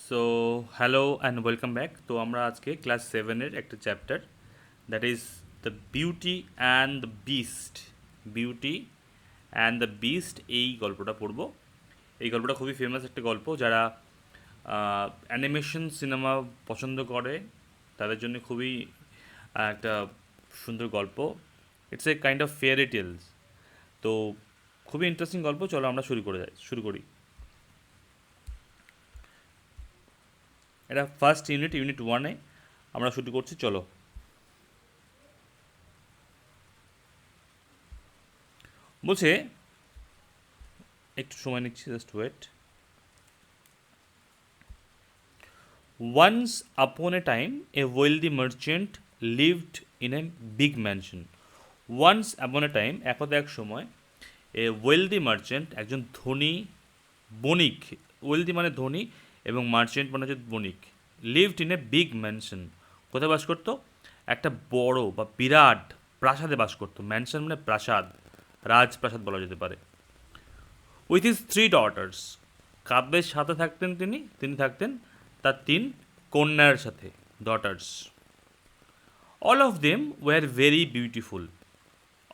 So hello and welcome back. তো আমরা আজকে ক্লাস সেভেনের একটা chapter, that is the beauty and the beast. Beauty and the beast এই গল্পটা পড়ব। এই গল্পটা খুবই ফেমাস একটা গল্প। যারা অ্যানিমেশন সিনেমা পছন্দ করে তাদের জন্য খুবই একটা সুন্দর গল্প। It's a kind of fairy tales. তো খুবই ইন্টারেস্টিং গল্প। চলো আমরা শুরু করি। এটা ফার্স্ট ইউনিট ওয়ানে আমরা শুরু করছি। চলো। বলছে, একটু সময় নিচ্ছি, just wait. Once upon a time a wealthy merchant lived in a big mansion. Once upon a time, একদা এক সময়, এ ওয়েলদি মার্চেন্ট, একজন ধনী বণিক। ওয়েলদি মানে ধনী এবং মার্চেন্ট মানে হচ্ছে বণিক। Lived in a big mansion, কোথায় বাস করতো? একটা বড় বা বিরাট প্রাসাদে বাস করতো। ম্যানশন মানে প্রাসাদ, রাজপ্রাসাদ বলা যেতে পারে। উইথ হিজ থ্রি ডটার্স, কাব্যের সাথে থাকতেন তিনি থাকতেন তার তিন কন্যার সাথে, daughters. All of them were very beautiful.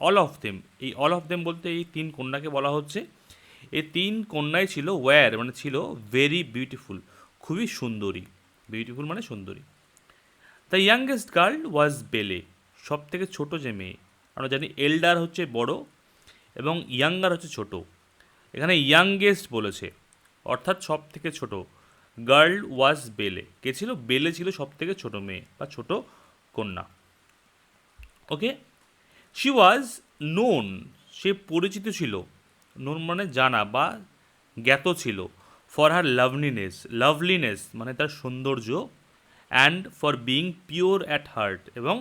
All of them, এই অল অফ দেম বলতে এই তিন কন্যাকে বলা হচ্ছে। এই তিন কন্যাই ছিল ওয়ার মানে ছিল ভেরি বিউটিফুল, খুবই সুন্দরী। বিউটিফুল মানে সুন্দরী। দ্য ইয়াংগেস্ট গার্ল ওয়াজ বেলে, সব থেকে ছোটো যে মেয়ে। আমরা জানি এল্ডার হচ্ছে বড় এবং ইয়াঙ্গার হচ্ছে ছোট। এখানে ইয়াংগেস্ট বলেছে, অর্থাৎ সব থেকে ছোট। গার্ল ওয়াজ বেলে, কে ছিল? বেলে ছিল সব থেকে ছোট মেয়ে বা ছোট কন্যা। ওকে। শি ওয়াজ নোন, সে পরিচিত ছিল। নোন মানে জানা বা জ্ঞাত ছিল। ফর হার লাভলিনেস মানে তার সৌন্দর্য। And for being pure at heart, এবং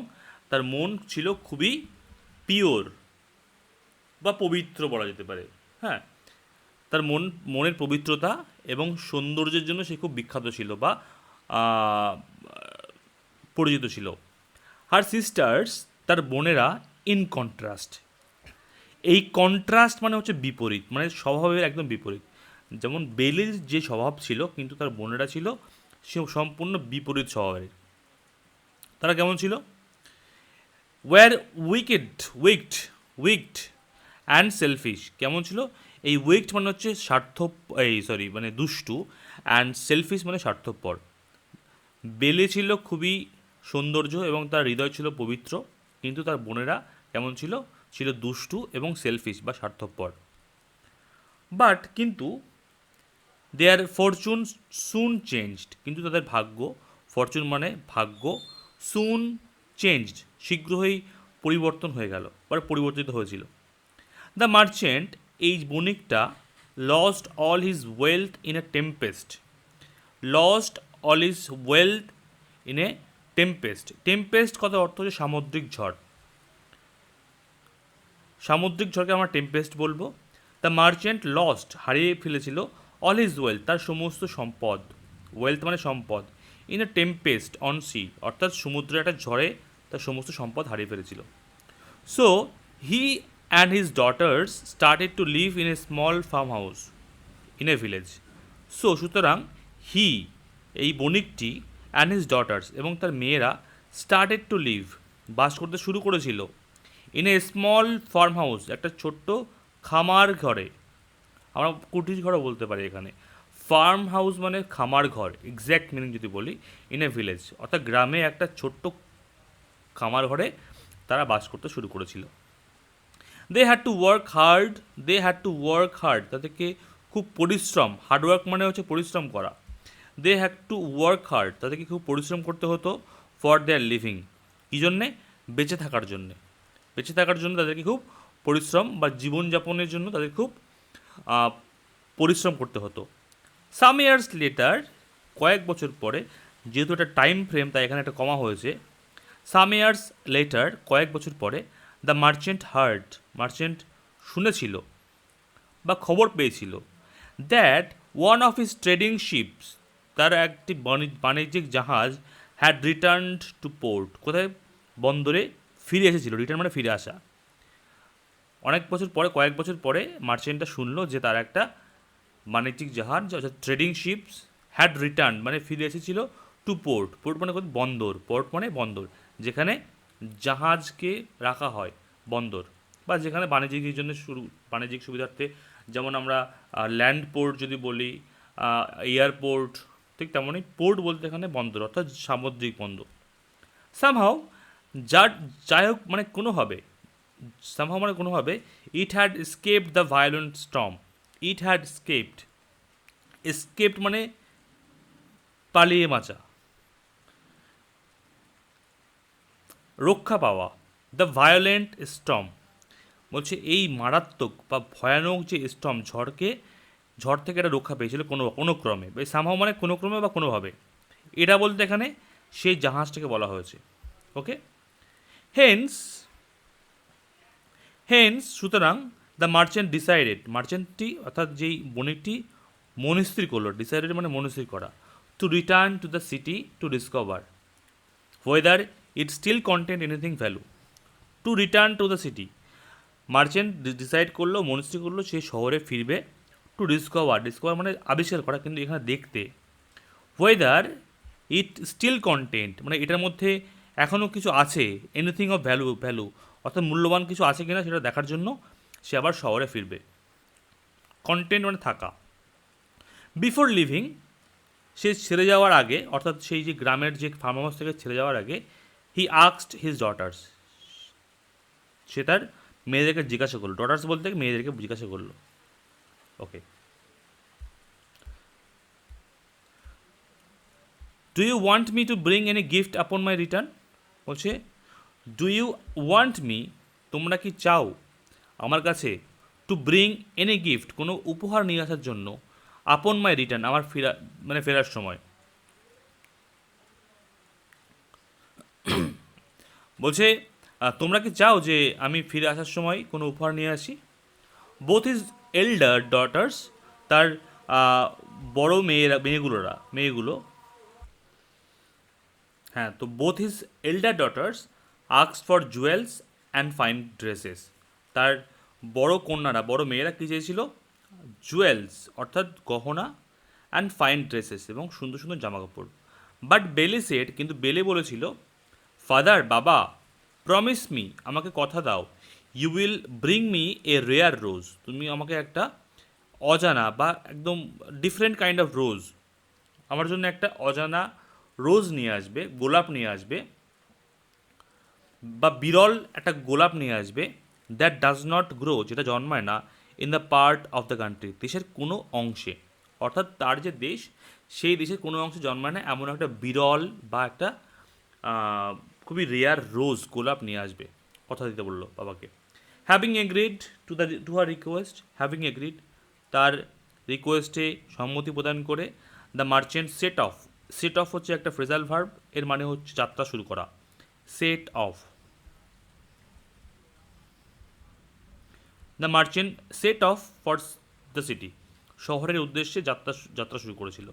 তার মন ছিল খুবই পিওর বা পবিত্র বলা যেতে পারে। হ্যাঁ, তার মনের পবিত্রতা এবং সৌন্দর্যের জন্য সে খুব বিখ্যাত ছিল বা আহ, পরিচিত ছিল। হার সিস্টার্স, তার বোনেরা, ইন কন্ট্রাস্ট। এই কন্ট্রাস্ট মানে হচ্ছে বিপরীত, মানে স্বভাবের একদম বিপরীত। যেমন বেলির যে স্বভাব ছিল, কিন্তু তার বোনেরা ছিল সে সম্পূর্ণ বিপরীত স্বভাবের। তারা কেমন ছিল? Were wicked wicked and selfish. কেমন ছিল? এই উইকড মানে হচ্ছে মানে দুষ্টু, অ্যান্ড সেলফিশ মানে স্বার্থপর। বেলে ছিল খুবই সৌন্দর্য এবং তার হৃদয় ছিল পবিত্র, কিন্তু তার বোনেরা কেমন ছিল? ছিল দুষ্টু এবং সেলফিশ বা স্বার্থপর। কিন্তু দেয়ার ফরচুন সুন চেঞ্জড, কিন্তু তাদের ভাগ্য, ফরচুন মানে ভাগ্য, সুন চেঞ্জড শীঘ্রই পরিবর্তন হয়ে গেল বা পরিবর্তিত হয়েছিল। দ্য মার্চেন্ট, এই বণিকটা, lost all his wealth in a tempest. Lost all his wealth in a tempest. Tempest কত অর্থ হচ্ছে সামুদ্রিক ঝড়। সামুদ্রিক ঝড়কে আমরা টেম্পেস্ট বলবো। দ্য মার্চেন্ট লস্ট, হারিয়ে ফেলেছিল, অল হিজ ওয়েলথ, তার সমস্ত সম্পদ। ওয়েলথ মানে সম্পদ। In a tempest on sea, অর্থাৎ সমুদ্রের একটা ঝড়ে তার সমস্ত সম্পদ হারিয়ে ফেলেছিল। So he and his daughters started to live in a small farm house in a village. সুতরাং হি, এই বণিকটি, অ্যান্ড হিজ ডটার্স এবং তার মেয়েরা, স্টার্টেড টু লিভ বাস করতে শুরু করেছিল, in a small farm house, একটা ছোট্ট খামার ঘরে। আমরা কুটির ঘরও বলতে পারি এখানে। ফার্ম হাউস মানে খামার ঘর, এক্স্যাক্ট মিনিং যদি বলি, ইন এ ভিলেজ, অর্থাৎ গ্রামে একটা ছোট্ট খামার ঘরে তারা বাস করতে শুরু করেছিল। They had to work hard, তাদেরকে খুব পরিশ্রম, হার্ডওয়ার্ক মানে হচ্ছে পরিশ্রম করা। They had to work hard, তাদেরকে খুব পরিশ্রম করতে হতো। ফর দেয়ার লিভিং, কী জন্যে? বেঁচে থাকার জন্যে। বেঁচে থাকার জন্য তাদেরকে খুব পরিশ্রম বা জীবনযাপনের জন্য তাদের খুব পরিশ্রম করতে হতো। সাম ইয়ার্স লেটার, কয়েক বছর পরে, যেহেতু এটা টাইম ফ্রেম তাই এখানে একটা কমা হয়েছে। সাম ইয়ার্স লেটার, কয়েক বছর পরে, দ্য মার্চেন্ট শুনেছিল বা খবর পেয়েছিল, that one of his trading ships, তার একটি বাণিজ্যিক জাহাজ, হ্যাড রিটার্নড টু পোর্ট, কোথায়? বন্দরে ফিরে এসেছিল। রিটার্ন মানে ফিরে আসা। কয়েক বছর পরে মার্চেন্টটা শুনলো যে তার একটা বাণিজ্যিক জাহাজ, অর্থাৎ ট্রেডিং শিপস, হ্যাড রিটার্ন মানে ফিরে এসেছিল টু পোর্ট, পোর্ট মানে বন্দর, পোর্ট মানে বন্দর, যেখানে জাহাজকে রাখা হয়, বন্দর বা যেখানে বাণিজ্যিকের জন্য বাণিজ্যিক সুবিধার্থে, যেমন আমরা ল্যান্ড পোর্ট যদি বলি, এয়ারপোর্ট, ঠিক তেমনই পোর্ট বলতে এখানে বন্দর অর্থাৎ সামুদ্রিক বন্দর। সামহাও, যার যাই হোক মানে কোনোভাবে, সামহাও মানে কোনোভাবে, it had escaped the violent storm, it had escaped, escaped মানে পালিয়ে বাঁচা, রক্ষা পাওয়া, দ্য ভায়োলেন্ট স্টর্ম বলছে এই মারাত্মক বা ভয়ানক যে স্টর্ম, ঝড় থেকে এটা রক্ষা পেয়েছিল কোনো ক্রমে, সামহাও মানে কোনো ক্রমে বা কোনোভাবে, এটা বলতে এখানে সেই জাহাজটাকে বলা হয়েছে। ওকে, হেন্স, সুতরাং দ্য মার্চেন্ট ডিসাইডেড, মার্চেন্টটি অর্থাৎ যেই বণিকটি মনস্থির করলো, ডিসাইডেড মানে মনস্থির করা, to return to the city to discover whether it still contained anything value, to return to the city, merchant decide করলো, মনস্থির করলো সে শহরে ফিরবে, টু ডিসকভার, মানে আবিষ্কার করা, কিন্তু এখানে দেখতে, ওয়েদার ইট স্টিল কন্টেন্ট মানে এটার মধ্যে এখনও কিছু আছে, এনিথিং অফ ভ্যালু অর্থাৎ মূল্যবান কিছু আছে কিনা সেটা দেখার জন্য সে আবার শহরে ফিরবে। কন্টেন্ট মানে থাকা। বিফোর লিভিং, সে ছেড়ে যাওয়ার আগে, অর্থাৎ সেই যে গ্রামের যে ফার্ম হাউস থেকে ছেড়ে যাওয়ার আগে, হি আস্কড হিজ ডটার্স, সে তার মেয়েদেরকে জিজ্ঞাসা করলো, ডটার্স বলতে মেয়েদেরকে জিজ্ঞাসা করলো। Okay, do you want me to bring any gift upon my return, বলছে ডু ইউ ওয়ান্ট মি, তোমরা কি চাও আমার কাছে, টু ব্রিং এনি গিফট কোনো উপহার নিয়ে আসার জন্য, আপন মাই রিটার্ন আমার ফেরার সময়, বলছে তোমরা কি চাও যে আমি ফিরে আসার সময় কোনো উপহার নিয়ে আসি। বোথ ইজ এল্ডার ডটার্স, তার বড় মেয়েগুলো, হ্যাঁ, তো both his এল্ডার daughters asked for jewels and fine dresses, তার বড় মেয়েরা কী চেয়েছিল, জুয়েলস অর্থাৎ গহনা, অ্যান্ড ফাইন ড্রেসেস এবং সুন্দর সুন্দর জামাকাপড়। বাট বেলি সেড, কিন্তু বেলে বলেছিল, ফাদার, বাবা, প্রমিস মি, আমাকে কথা দাও, you will bring me a rare rose, তুমি আমাকে একটা অজানা বা একদম ডিফারেন্ট কাইন্ড অফ রোজ, আমার জন্য একটা অজানা রোজ নিয়ে আসবে, গোলাপ নিয়ে আসবে, বা বিরল একটা গোলাপ নিয়ে আসবে, দ্যাট ডাজ নট গ্রো, যেটা জন্মায় না, in the part of the country, দেশের কোনো অংশে, অর্থাৎ তার যে দেশ সেই দেশের কোনো অংশে জন্মায় না এমন একটা বিরল বা একটা খুবই রেয়ার রোজ, গোলাপ নিয়ে আসবে, কথা দিতে বললো বাবাকে। Having agreed to her request, having agreed, তার রিকোয়েস্টে সম্মতি প্রদান করে, দ্য মার্চেন্ট সেট অফ হচ্ছে একটা ফ্রেজাল ভার্ব, এর মানে হচ্ছে যাত্রা শুরু করা, set of, the merchant set of for the city, শহরের উদ্দেশ্যে যাত্রা শুরু করেছিল।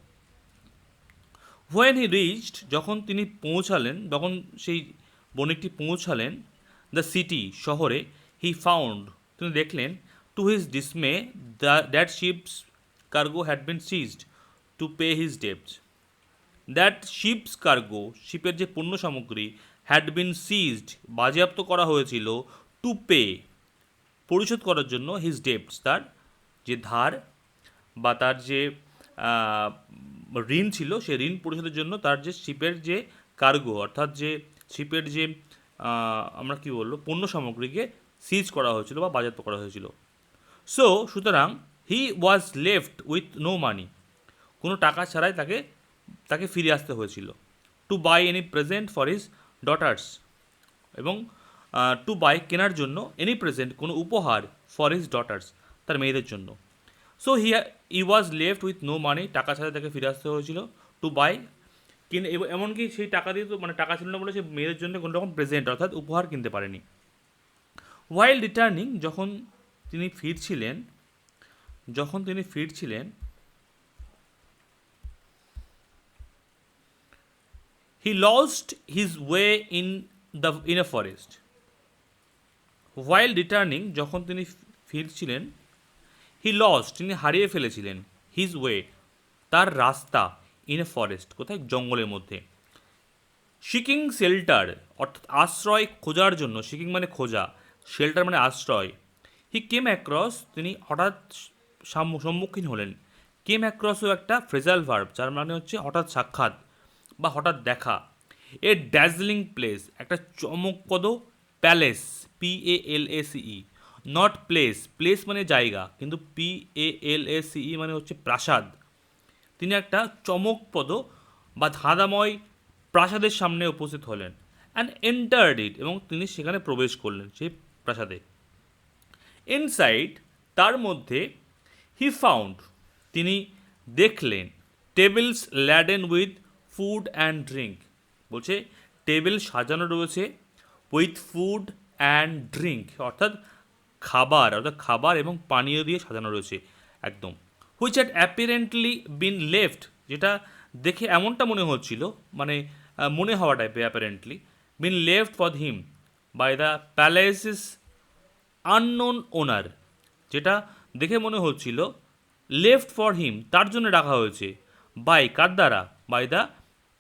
হোয়েন হি রিচড, যখন তিনি পৌঁছালেন, যখন সেই বণিকটি পৌঁছালেন, দ্য সিটি, শহরে, হি ফাউন্ড, তিনি দেখলেন, to his dismay, that ship's cargo had been seized to pay his debts, that ship's cargo, শিপের যে পণ্য সামগ্রী, হ্যাড বিন সিজড, বাজেয়াপ্ত করা হয়েছিল, টু পে, পরিশোধ করার জন্য, হিজ ডেপস, তার যে ধার বা তার যে ঋণ ছিল, সে ঋণ পরিশোধের জন্য তার যে শিপের যে কার্গো, অর্থাৎ যে শিপের যে আমরা কি বলবো পণ্য সামগ্রীকে সিজ করা হয়েছিল বা বাজেয়াপ্ত করা হয়েছিল। সো সুতরাং he was left with no money, কোনো টাকা ছাড়াই তাকে ফিরে আসতে হয়েছিল, to buy any present for his daughters, এবং টু বাই কেনার জন্য, এনি প্রেজেন্ট কোনো উপহার, ফর হিজ ডটার্স তার মেয়েদের জন্য। So he was left with no money, টাকা ছাড়া তাকে ফিরে আসতে হয়েছিল, টু বাই, এমনকি সেই টাকা দিয়ে তো মানে টাকা ছিল না বলে সে মেয়েদের জন্য কোনো রকম প্রেজেন্ট অর্থাৎ উপহার কিনতে পারেনি। ওয়াইল রিটার্নিং, যখন তিনি ফিরছিলেন, he lost his way in a forest, while returning, যখন তিনি ফিরছিলেন, তিনি হারিয়ে ফেলেছিলেন, হিজ ওয়ে, তার রাস্তা, ইন এ ফরেস্ট, কোথায়, জঙ্গলের মধ্যে। সিকিং শেল্টার, অর্থাৎ আশ্রয় খোঁজার জন্য, সিকিং মানে খোঁজা, শেল্টার মানে আশ্রয়। হি কেম অ্যাক্রস, তিনি হঠাৎ সম্মুখীন হলেন। কেম অ্যাক্রসও একটা ফ্রেজাল ভার্ব, যার মানে হচ্ছে হঠাৎ সাক্ষাৎ বা হঠাৎ দেখা। এ ড্যাজলিং প্লেস, একটা চমকপ্রদ palace, PALACE, not place, place মানে জায়গা, কিন্তু PALACE মানে হচ্ছে প্রাসাদ। তিনি একটা চমকপ্রদ বা ধাঁধাময় প্রাসাদের সামনে উপস্থিত হলেন। অ্যান্ড এন্টার্ড ইট, এবং তিনি সেখানে প্রবেশ করলেন সেই প্রাসাদে। ইনসাইড, তার মধ্যে, হি ফাউন্ড, তিনি দেখলেন, tables laden with food and drink, বলছে টেবিল সাজানো রয়েছে উইথ ফুড অ্যান্ড ড্রিঙ্ক, অর্থাৎ খাবার এবং পানীয় দিয়ে সাজানো রয়েছে একদম। Which had apparently been left, যেটা দেখে এমনটা মনে হচ্ছিল, মানে মনে হওয়া টাইপের, apparently been left for him by the palace's unknown owner, যেটা দেখে মনে হচ্ছিল লেফট ফর হিম, তার জন্য রাখা হয়েছে, বাই কার দ্বারা, বাই দ্য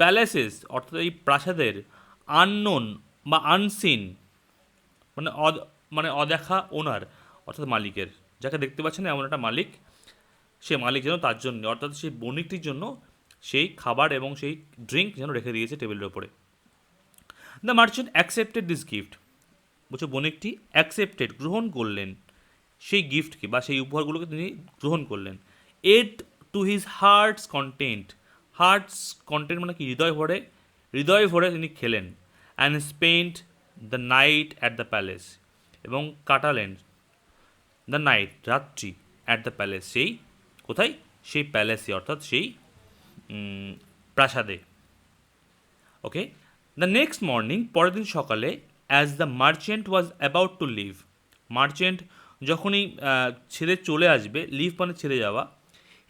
প্যালেসেস, অর্থাৎ এই প্রাসাদের, আননোন বা আনসিন মানে মানে অদেখা ওনার, অর্থাৎ মালিকের, যাকে দেখতে পাচ্ছেন এমন একটা মালিক, সে মালিক যেন তার জন্য, অর্থাৎ সেই বণিকটির জন্য সেই খাবার এবং সেই ড্রিঙ্ক যেন রেখে দিয়েছে টেবিলের ওপরে। The merchant accepted this gift, বলছে বণিকটি অ্যাকসেপ্টেড, গ্রহণ করলেন সেই গিফটকে বা সেই উপহারগুলোকে তিনি গ্রহণ করলেন। এট টু হিজ হার্টস কন্টেন্ট মানে কি, হৃদয় ভরে তিনি খেলেন। And spent the night at the palace, এবং কাটালেন দ্য নাইট, রাত্রি, অ্যাট দ্য প্যালেস, সেই কোথায়, সেই প্যালেসে, অর্থাৎ সেই প্রাসাদে। ওকে, দ্য নেক্সট মর্নিং, পরের দিন সকালে, as the merchant was about to leave, merchant যখনই ছেড়ে চলে আসবে, লিভ মানে ছেড়ে যাওয়া,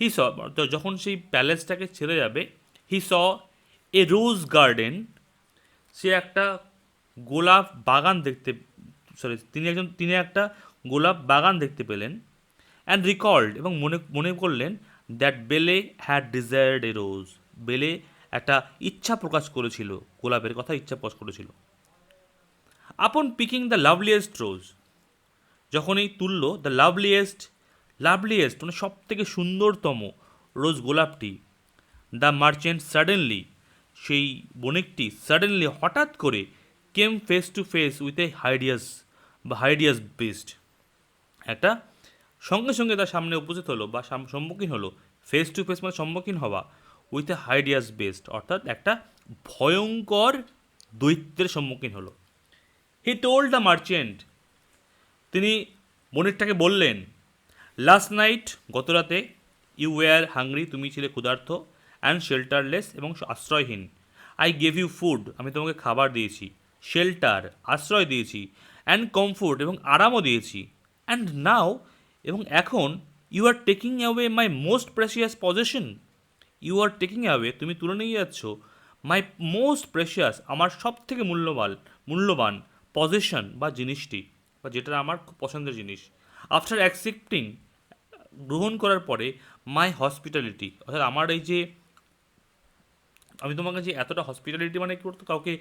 হি স, যখন সেই প্যালেসটাকে ছেড়ে যাবে, হি স এ রোজ গার্ডেন, সে একটা গোলাপ বাগান দেখতে, তিনি একটা গোলাপ বাগান দেখতে পেলেন। অ্যান্ড রিকল্ড, এবং মনে করলেন, দ্যাট বেলে হ্যাড ডিজায়ার্ড এ রোজ, বেলে একটা ইচ্ছা প্রকাশ করেছিল, গোলাপের কথা ইচ্ছা প্রকাশ করেছিল। আপন পিকিং দ্য লাভলিয়েস্ট রোজ, যখনই তুলল, দ্য লাভলিয়েস্ট মানে সব থেকে সুন্দরতম রোজ গোলাপটি, দ্য মার্চেন্ট সাডেনলি, সেই বণিকটি সাডেনলি হঠাৎ করে, came face to face with a hideous beast, একটা সঙ্গে সঙ্গে তার সামনে উপস্থিত হলো বা সম্মুখীন হলো, ফেস টু ফেস মানে সম্মুখীন হওয়া, উইথ এ হাইডিয়াস বেস্ট, অর্থাৎ একটা ভয়ঙ্কর দৈত্যের সম্মুখীন হলো। হি টোল্ড দ্য মার্চেন্ট, তিনি বণিকটাকে বললেন, লাস্ট নাইট, গতরাতে, ইউ ওয়্যার হাংরি, তুমি ছিলে ক্ষুধার্ত, অ্যান্ড শেল্টারলেস, এবং আশ্রয়হীন। আই গেভ ইউ ফুড, আমি তোমাকে খাবার দিয়েছি, শেল্টার, আশ্রয় দিয়েছি, অ্যান্ড কমফোর্ট, এবং আরামও দিয়েছি, অ্যান্ড নাও, এবং এখন, you are taking away my most precious possession, তুমি তুলে নিয়ে যাচ্ছ, মাই মোস্ট প্রেশিয়াস, আমার সব থেকে মূল্যবান পজেশন বা জিনিসটি, বা যেটা আমার খুব পছন্দের জিনিস। আফটার অ্যাকসেপ্টিং, গ্রহণ করার পরে, মাই হসপিটালিটি, অর্থাৎ আমার এই যে, আমি তোমাকে যে এতটা হসপিটালিটি মানে কি করতো, কাউকে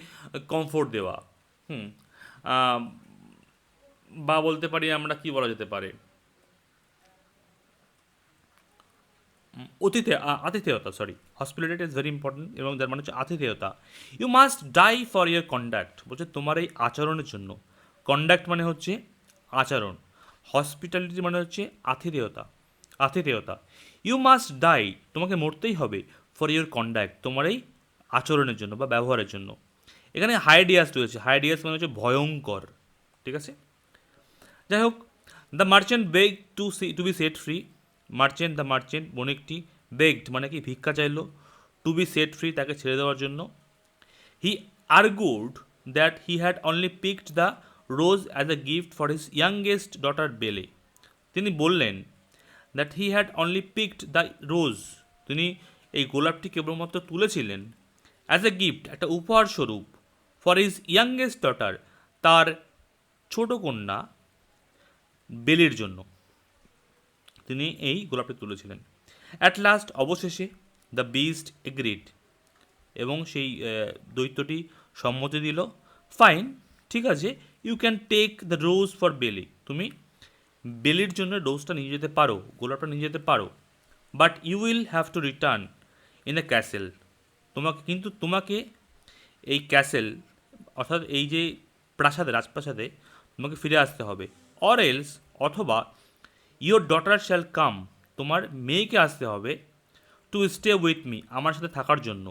কমফোর্ট দেওয়া, বা বলতে পারি আমরা, কি বলা যেতে পারে, আতিথেয়তা, হসপিটালিটি ইজ ভেরি ইম্পর্টেন্ট, এবং যার মানে হচ্ছে আতিথেয়তা। You must die for your conduct, বলছে তোমার এই আচরণের জন্য, কন্ডাক্ট মানে হচ্ছে আচরণ, হসপিটালিটি মানে হচ্ছে আতিথেয়তা। ইউ মাস্ট ডাই, তোমাকে মরতেই হবে, ফর ইউর কন্ডাক্ট, তোমার এই আচরণের জন্য বা ব্যবহারের জন্য। এখানে হাইডিয়াস রয়েছে, হাইডিয়াস মানে হচ্ছে ভয়ঙ্কর, ঠিক আছে। যাই হোক, the merchant beg to be set free, the merchant বণিকটি, বেগড মানে কি ভিক্ষা চাইল, টু বি সেট ফ্রি, তাকে ছেড়ে দেওয়ার জন্য। He argued that he had only picked the rose as a gift for his youngest daughter Belle, তিনি বললেন, that he had only picked the rose, তিনি এই গোলাপটি কেবলমাত্র তুলেছিলেন, অ্যাজ এ গিফট, একটা উপহার স্বরূপ, ফর হিজ ইয়াংগেস্ট ডটার, তার ছোট কন্যা বেলির জন্য তিনি এই গোলাপটি তুলেছিলেন। অ্যাট লাস্ট, অবশেষে, দ্য বিস্ট এগ্রিড, এবং সেই দৈত্যটি সম্মতি দিল। ফাইন, ঠিক আছে, you can take the rose for Belle, তুমি বেলির জন্য রোজটা নিয়ে যেতে পারো, গোলাপটা নিয়ে যেতে পারো, but you will have to return in a castle, তোমাকে এই ক্যাসেল অর্থাৎ এই যে প্রাসাদে, রাজপ্রাসাদে তোমাকে ফিরে আসতে হবে। অর এলস, অথবা ইয়োর ডটার শ্যাল কাম, তোমার মেয়েকে আসতে হবে, টু স্টে উইথ মি, আমার সাথে থাকার জন্য,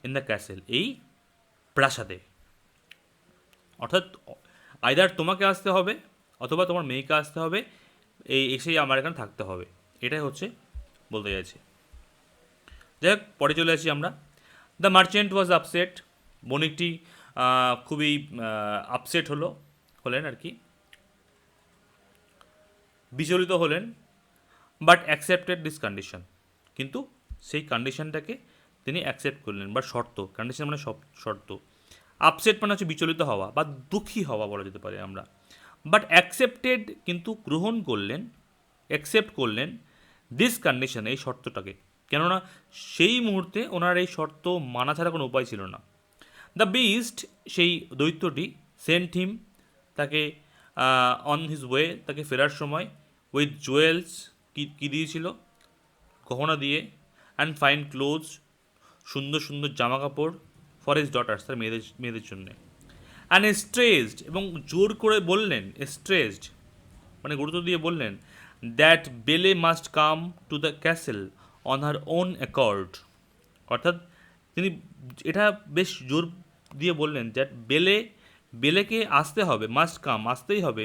ইন দ্য ক্যাসেল, এই প্রাসাদে। অর্থাৎ আইদার তোমাকে আসতে হবে অথবা তোমার মেয়েকে আসতে হবে, এই এসেই আমার এখানে থাকতে হবে, এটাই হচ্ছে বলতে চাইছি। যাই হোক, পরে চলে আসি আমরা। দ্য মার্চেন্ট ওয়াজ আপসেট, বণিকটি খুবই আপসেট হলেন আর কি, বিচলিত হলেন, বাট অ্যাকসেপ্টেড দিস কন্ডিশন, কিন্তু সেই কন্ডিশনটাকে তিনি অ্যাকসেপ্ট করলেন, বা শর্ত, কন্ডিশন মানে শর্ত। আপসেট মানে হচ্ছে বিচলিত হওয়া বা দুঃখী হওয়া বলা যেতে পারে আমরা, বাট অ্যাকসেপ্টেড কিন্তু গ্রহণ করলেন, অ্যাকসেপ্ট করলেন দিস কন্ডিশন, এই শর্তটাকে, কেননা সেই মুহূর্তে ওনার এই শর্ত মানা ছাড়া কোনো উপায় ছিল না। দ্য বিস্ট, সেই দৈত্যটি, সেন্ট হিম, তাকে অন হিজ ওয়ে, তাকে ফেরার সময়, উইথ জুয়েলস, কী দিয়েছিল, গহনা দিয়ে, অ্যান্ড ফাইন ক্লোথস, সুন্দর সুন্দর জামা কাপড়, ফর হিজ ডটার্স, তার মেয়েদের জন্যে, অ্যান্ড স্ট্রেসড, এবং জোর করে বললেন, স্ট্রেসড মানে গুরুত্ব দিয়ে বললেন, that Belle must come to the castle on her own accord, অর্থাৎ তিনি এটা বেশ জোর দিয়ে বললেন, দ্যাট বেলেকে আসতে হবে, মাস্ট কাম, আসতেই হবে,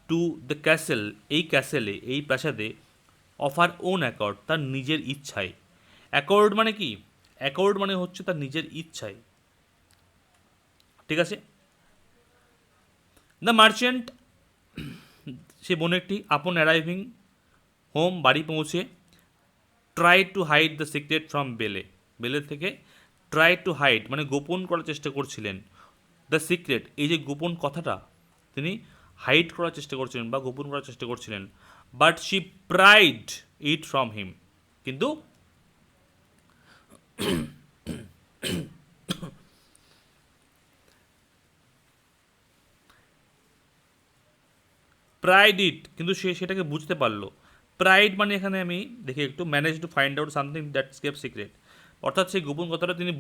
টু দ্য ক্যাসেল, এই ক্যাসেলে, এই প্রাসাদে, অফ আর ওন অ্যাকর্ড, তার নিজের ইচ্ছায়। অ্যাকর্ড মানে কি? অ্যাকর্ড মানে হচ্ছে তার নিজের ইচ্ছায়, ঠিক আছে। দ্য মার্চেন্ট, সে বণিকটি, আপন অ্যারাইভিং হোম, বাড়ি পৌঁছে, try to hide the secret from বেলের থেকে, ট্রাই টু হাইড মানে গোপন করার চেষ্টা করছিলেন, দ্য সিক্রেট, এই যে গোপন কথাটা তিনি হাইড করার চেষ্টা করছিলেন বা গোপন করার চেষ্টা করছিলেন, but she pride it from him, কিন্তু প্রাইড ইট, কিন্তু সে সেটাকে বুঝতে পারলো। প্রাইড মানে এখানে আমি দেখি একটু, manage to find out something that স্কেপ সিক্রেট, অর্থাৎ সেই গোপন কথাটা তিনি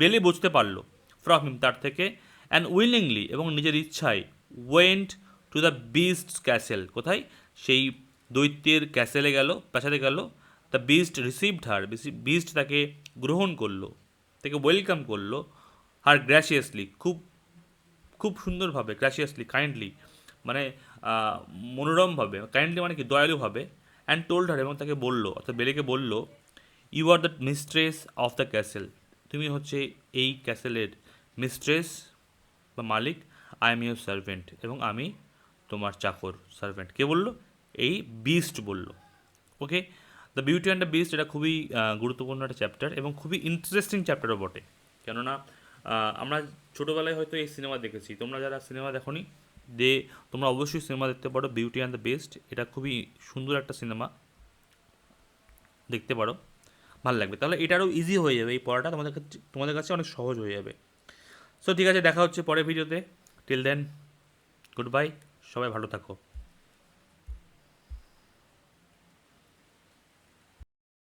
বেলে বুঝতে পারলো, ফ্রম হিম, তার থেকে, অ্যান্ড উইলিংলি, এবং নিজের ইচ্ছায়, went to the beast castle, কোথায়, সেই দৈত্যের ক্যাসেলে গেল, প্রাসাদে গেল। The beast received her, beast তাকে গ্রহণ করলো, তাকে ওয়েলকাম করলো, হার গ্র্যাসিয়াসলি, খুব খুব সুন্দরভাবে, গ্র্যাসিয়াসলি, কাইন্ডলি মানে মনোরমভাবে, কাইন্ডলি মানে কি, দয়ালুভাবে, অ্যান্ড টোল্ড হার, এবং তাকে বললো, অর্থাৎ বেলেকে বললো, you are the mistress of the castle, তুমি হচ্ছে এই ক্যাসেলের মিস্ট্রেস বা মালিক, আই এম ইউর সার্ভেন্ট, এবং আমি তোমার চাকর, সার্ভেন্ট। কে বললো? এই বিস্ট বললো। Okay, the beauty and the beast, এটা খুবই গুরুত্বপূর্ণ একটা চ্যাপ্টার এবং খুবই ইন্টারেস্টিং চ্যাপ্টারও বটে, কেননা আমরা ছোটোবেলায় হয়তো এই সিনেমা দেখেছি, তোমরা যারা সিনেমা দেখোনি তোমরা অবশ্যই সিনেমা দেখতে পারো, বিউটি অ্যান্ড দ্য বেস্ট, এটা খুবই সুন্দর একটা সিনেমা, দেখতে পারো, ভালো লাগবে। তাহলে এটারও ইজি হয়ে যাবে, এই পড়াটা তোমাদের কাছে অনেক সহজ হয়ে যাবে। সো ঠিক আছে, দেখা হচ্ছে পরের ভিডিওতে। টিল দেন, গুড বাই, সবাই ভালো থাকো।